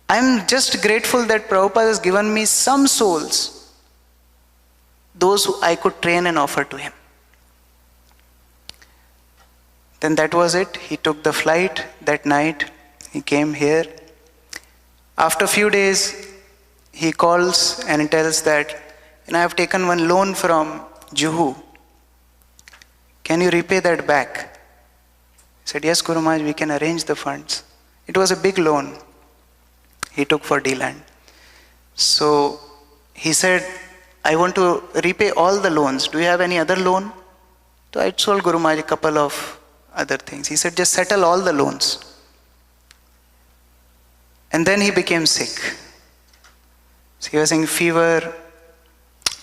Speaker 1: I'm just grateful that Prabhupada has given me some souls, those who I could train and offer to him. Then that was it. He took the flight that night. He came here. After a few days, he calls and he tells that, I have taken one loan from Juhu. Can you repay that back? He said, yes, Guru Maharaj, we can arrange the funds. It was a big loan he took for DeLand. So he said, I want to repay all the loans. Do you have any other loan? So I told Guru Maharaj a couple of other things. He said, just settle all the loans. And then he became sick. So he was in fever.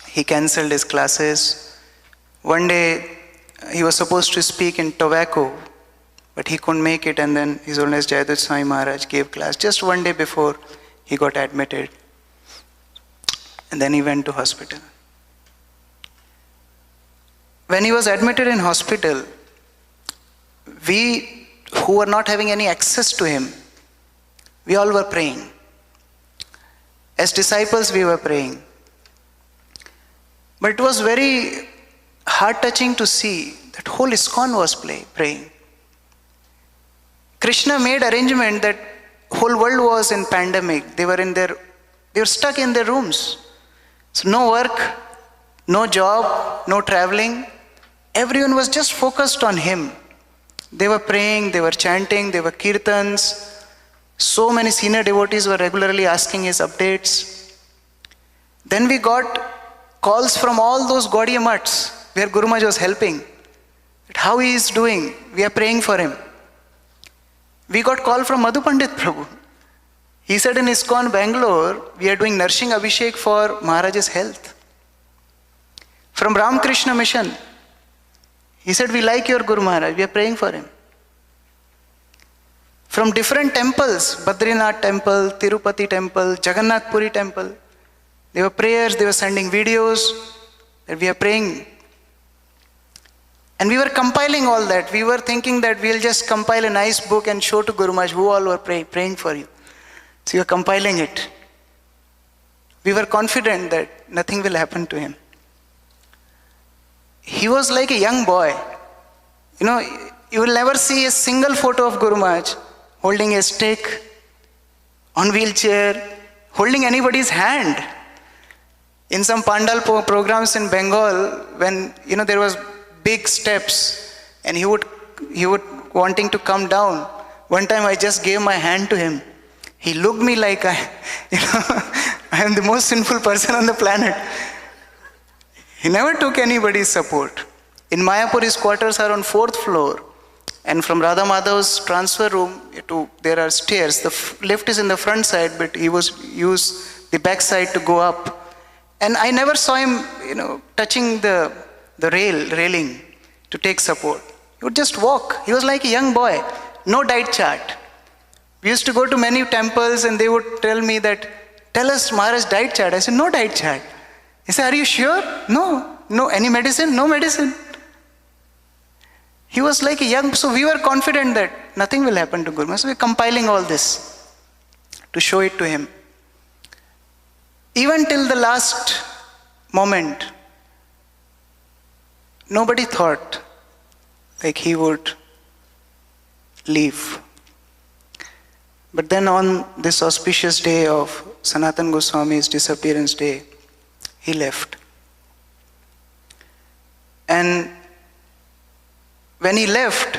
Speaker 1: He cancelled his classes. One day, he was supposed to speak in tobacco, but he couldn't make it, and then His Holiness Jayadut Swami Maharaj gave class just one day before he got admitted. And then he went to hospital. When he was admitted in hospital, we who were not having any access to him, we all were praying. As disciples, we were praying. But it was very heart-touching to see that whole ISKCON was praying. Krishna made arrangement that whole world was in pandemic. They were stuck in their rooms. So no work, no job, no traveling. Everyone was just focused on him. They were praying, they were chanting, they were kirtans. So many senior devotees were regularly asking his updates. Then we got calls from all those Gaudiya mutts where Guru Maharaj was helping. How he is doing, we are praying for him. We got call from Madhu Pandit Prabhu. He said in ISKCON Bangalore, we are doing Nursing Abhishek for Maharaj's health. From Ramakrishna Mission, he said, we like your Guru Maharaj, we are praying for him. From different temples, Badrinath temple, Tirupati temple, Jagannath Puri temple, there were prayers, they were sending videos that we are praying. And we were compiling all that. We were thinking that we'll just compile a nice book and show to Guru Maharaj who all were praying for you. So we were compiling it. We were confident that nothing will happen to him. he was like a young boy. You know, you will never see a single photo of Guru Maharaj holding a stick, on wheelchair, holding anybody's hand. In some pandal programs in Bengal, when there was big steps, and he would wanting to come down. One time I just gave my hand to him. He looked me like I am the most sinful person on the planet. He never took anybody's support. In Mayapur, his quarters are on 4th floor. And from Radha Madhav's transfer room, there are stairs. The lift is in the front side, but he used the back side to go up. And I never saw him, touching the railing to take support. He would just walk. He was like a young boy. No diet chart. We used to go to many temples and they would tell me that, tell us Maharaj diet chart. I said, no diet chart. He said, are you sure? No. No. Any medicine? No medicine. He was like a young, so we were confident that nothing will happen to Guru Maharaj. So we were compiling all this to show it to him. Even till the last moment, nobody thought like he would leave. But then on this auspicious day of Sanatan Goswami's disappearance day, he left. And when he left,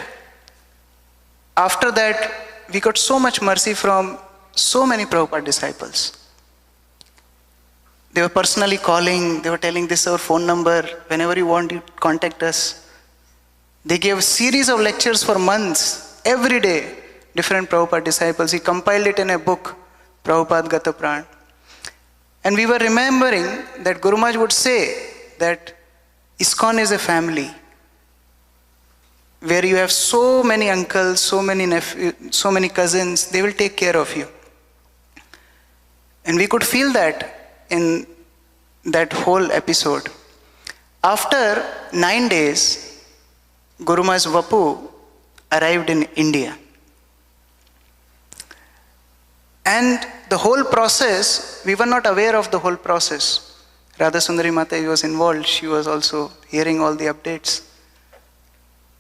Speaker 1: after that, we got so much mercy from so many Prabhupada disciples. They were personally calling, they were telling, this is our phone number, whenever you want, you contact us. They gave a series of lectures for months, every day, different Prabhupada disciples. He compiled it in a book, Prabhupada Gata Pran. And we were remembering that Guru Maharaj would say that ISKCON is a family, where you have so many uncles, so many nephews, so many cousins, they will take care of you. And we could feel that in that whole episode. After 9 days, Guru Maharaj Vapu arrived in India. And the whole process, we were not aware of the whole process. Radha Sundari Mata was involved. She was also hearing all the updates.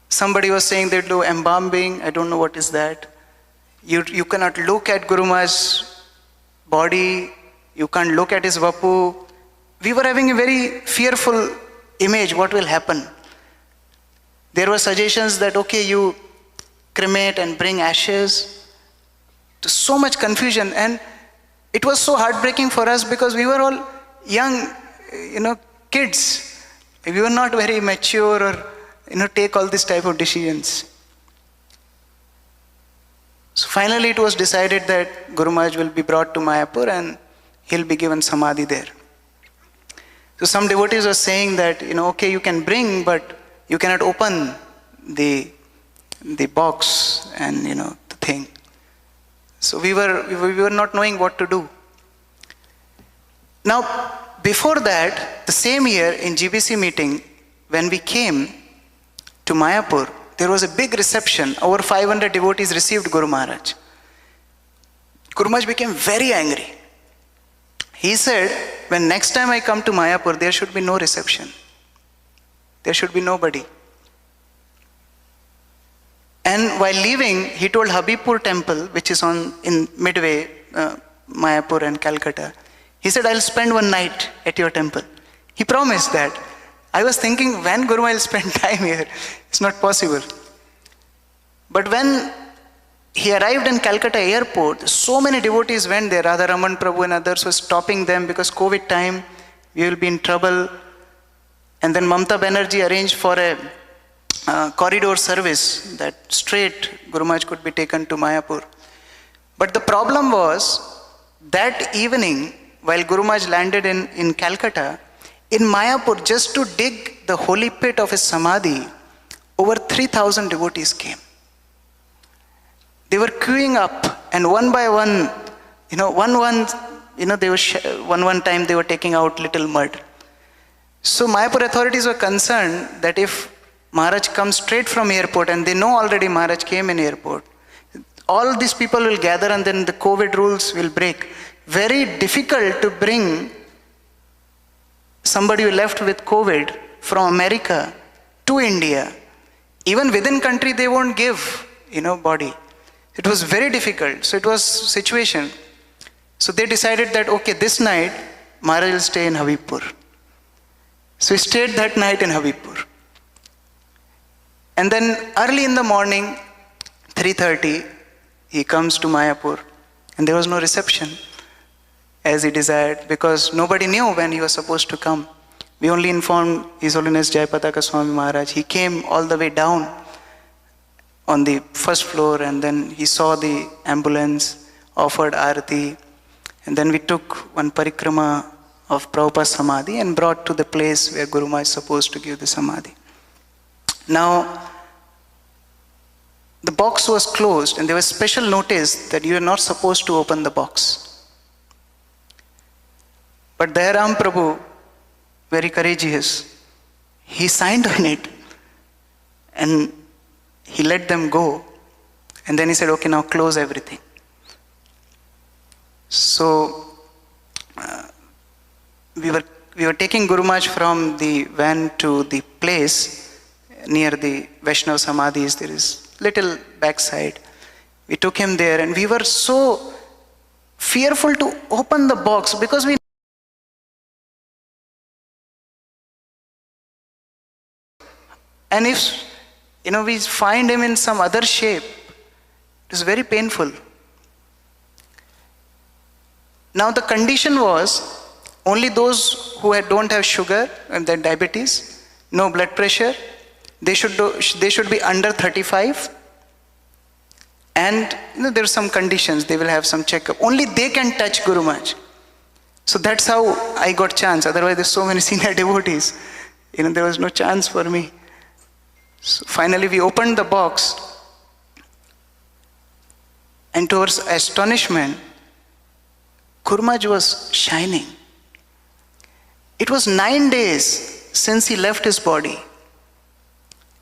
Speaker 1: Somebody was saying they'd do embalming. I don't know what is that. You cannot look at Guru Maharaj's body. You can't look at his Vapu. We were having a very fearful image, what will happen. There were suggestions that, okay, you cremate and bring ashes. So much confusion, and it was so heartbreaking for us because we were all young, kids. We were not very mature or, take all this type of decisions. So finally it was decided that Guru Maharaj will be brought to Mayapur and he'll be given samadhi there. So some devotees were saying that, okay, you can bring, but you cannot open the box and, the thing. So we were not knowing what to do. Now, before that, the same year in GBC meeting, when we came to Mayapur, there was a big reception. Over 500 devotees received Guru Maharaj. Guru Maharaj became very angry. He said, when next time I come to Mayapur, there should be no reception. There should be nobody. And while leaving, he told Habibpur temple, which is in midway, Mayapur and Calcutta. He said, I'll spend one night at your temple. He promised that. I was thinking, when Guru Maharaj will spend time here? It's not possible. But when he arrived in Calcutta airport, so many devotees went there. Radha Raman Prabhu and others were stopping them because COVID time, we will be in trouble. And then Mamata Banerjee arranged for a corridor service that straight Guru Maharaj could be taken to Mayapur. But the problem was, that evening, while Guru Maharaj landed in Calcutta, in Mayapur, just to dig the holy pit of his samadhi, over 3,000 devotees came. They were queuing up, and one by one, they were one time they were taking out little mud. So Mayapur authorities were concerned that if Maharaj comes straight from airport, and they know already Maharaj came in airport, all these people will gather and then the COVID rules will break. Very difficult to bring somebody who left with COVID from America to India. Even within country they won't give, body. It was very difficult. So it was situation. So they decided that, okay, this night Maharaj will stay in Habibpur. So he stayed that night in Habibpur. And then early in the morning, 3:30, he comes to Mayapur. And there was no reception as he desired, because nobody knew when he was supposed to come. We only informed His Holiness Jayapataka Swami Maharaj. He came all the way down on the first floor, and then he saw the ambulance, offered arati, and then we took one parikrama of Prabhupada's Samadhi and brought to the place where Guru Maharaj is supposed to give the Samadhi. Now, the box was closed and there was special notice that you are not supposed to open the box. But Dayaram Prabhu, very courageous, he signed on it and he let them go. And then he said, okay, now close everything. So, we were taking Guru Maharaj from the van to the place near the Vaishnava Samadhis. There is little backside. We took him there and we were so fearful to open the box because we and if we find him in some other shape, it is very painful. Now the condition was only those who don't have sugar and their diabetes, no blood pressure, they should be under 35, and there are some conditions, they will have some checkup. Only they can touch Guru Maharaj. So that's how I got chance. Otherwise there's so many senior devotees. There was no chance for me. So finally we opened the box, and to our astonishment, Guru Maharaj was shining. It was 9 days since he left his body.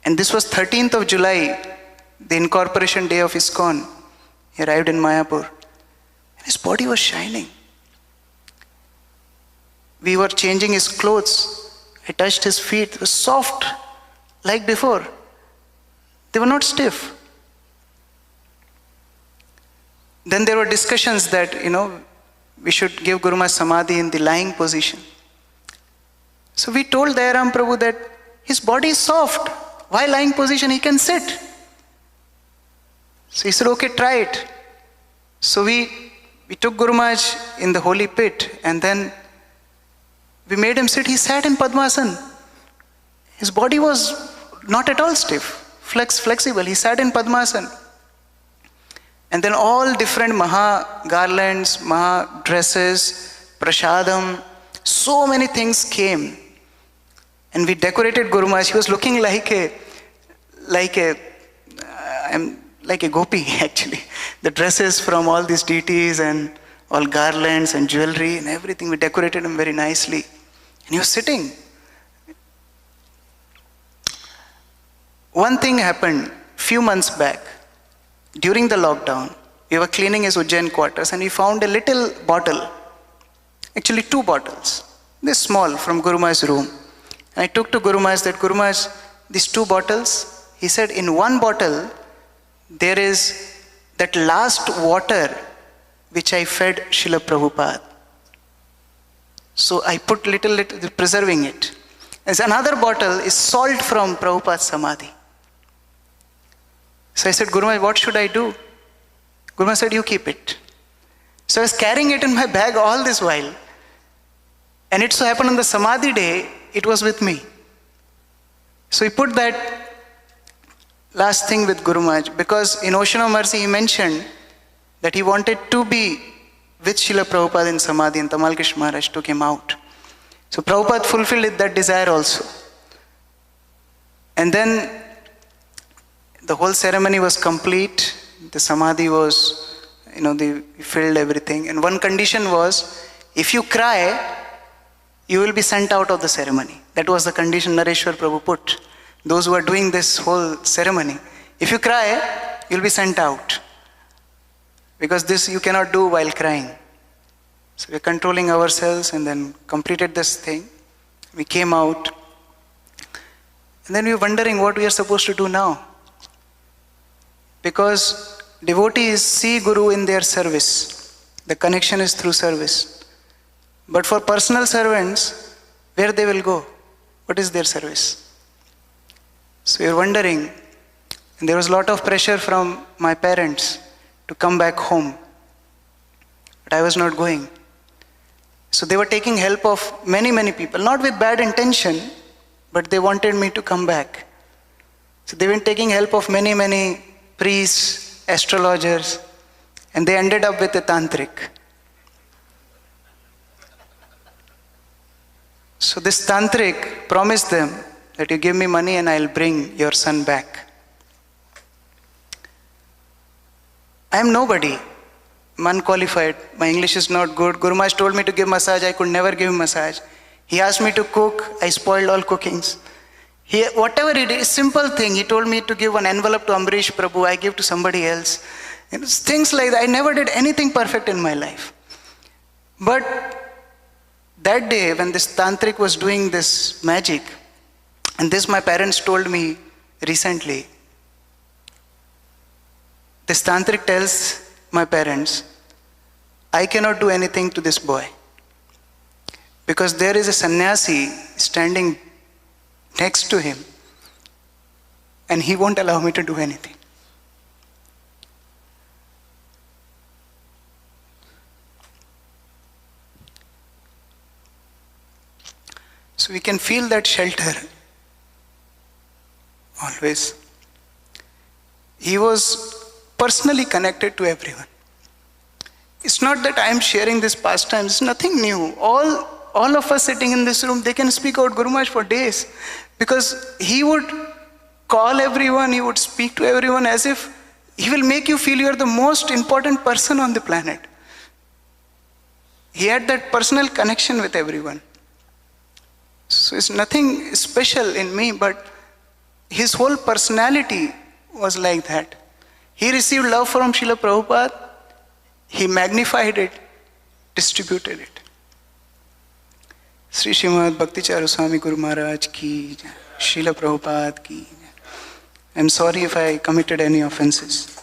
Speaker 1: And this was 13th of July, the incorporation day of ISKCON. He arrived in Mayapur. And his body was shining. We were changing his clothes. I touched his feet. It was soft, like before. They were not stiff. Then there were discussions that, we should give Guru Maharaj Samadhi in the lying position. So we told Dayaram Prabhu that his body is soft. Why lying position? He can sit. So he said, okay, try it. So we took Guru Maharaj in the holy pit and then we made him sit. He sat in Padmasana. His body was not at all stiff, flexible. He sat in Padmasana. And then all different Maha garlands, Maha dresses, Prashadam, so many things came. And we decorated Guru Maharaj. He was looking like a gopi actually. The dresses from all these deities and all garlands and jewelry and everything. We decorated him very nicely. And he was sitting. One thing happened few months back. During the lockdown, we were cleaning his Ujjain quarters and we found a little bottle. Actually 2 bottles. This small from Guru Maharaj's room. And I took to Guru Maharaj that, Guru Maharaj, these 2 bottles, he said, in one bottle, there is that last water which I fed Srila Prabhupada. So I put little, preserving it. As another bottle is salt from Prabhupada's Samadhi. So I said, Guru Maharaj, what should I do? Guru Maharaj said, you keep it. So I was carrying it in my bag all this while. And it so happened on the Samadhi day, it was with me. So he put that last thing with Guru Maharaj, because in Ocean of Mercy he mentioned that he wanted to be with Srila Prabhupada in Samadhi, and Tamal Krishna Maharaj took him out. So Prabhupada fulfilled that desire also. And then the whole ceremony was complete. The Samadhi was, they filled everything. And one condition was, if you cry, you will be sent out of the ceremony. That was the condition Nareshwar Prabhu put. Those who are doing this whole ceremony, if you cry, you will be sent out. Because this you cannot do while crying. So we are controlling ourselves and then completed this thing. We came out. And then we are wondering what we are supposed to do now. Because devotees see Guru in their service. The connection is through service. But for personal servants, where they will go? What is their service? So we are wondering, and there was a lot of pressure from my parents to come back home. But I was not going. So they were taking help of many, many people, not with bad intention, but they wanted me to come back. So they were taking help of many, many priests, astrologers, and they ended up with a tantric. So this tantric promised them that you give me money and I'll bring your son back. I am nobody. I'm unqualified. My English is not good. Guru Maharaj told me to give massage. I could never give massage. He asked me to cook. I spoiled all cookings. Whatever he did, simple thing. He told me to give an envelope to Amrish Prabhu. I gave to somebody else. Things like that. I never did anything perfect in my life. But that day when this tantric was doing this magic, and this my parents told me recently, this tantric tells my parents, I cannot do anything to this boy because there is a sannyasi standing next to him and he won't allow me to do anything. So we can feel that shelter always. He was personally connected to everyone. It's not that I am sharing this pastime, it's nothing new. All of us sitting in this room, they can speak out Guru Maharaj for days because he would call everyone, he would speak to everyone as if he will make you feel you are the most important person on the planet. He had that personal connection with everyone. So it's nothing special in me, but his whole personality was like that. He received love from Srila Prabhupada, he magnified it, distributed it. Sri Srimad Bhakti Charu Swami Guru Maharaj ki, Srila Prabhupada ki. I'm sorry if I committed any offenses.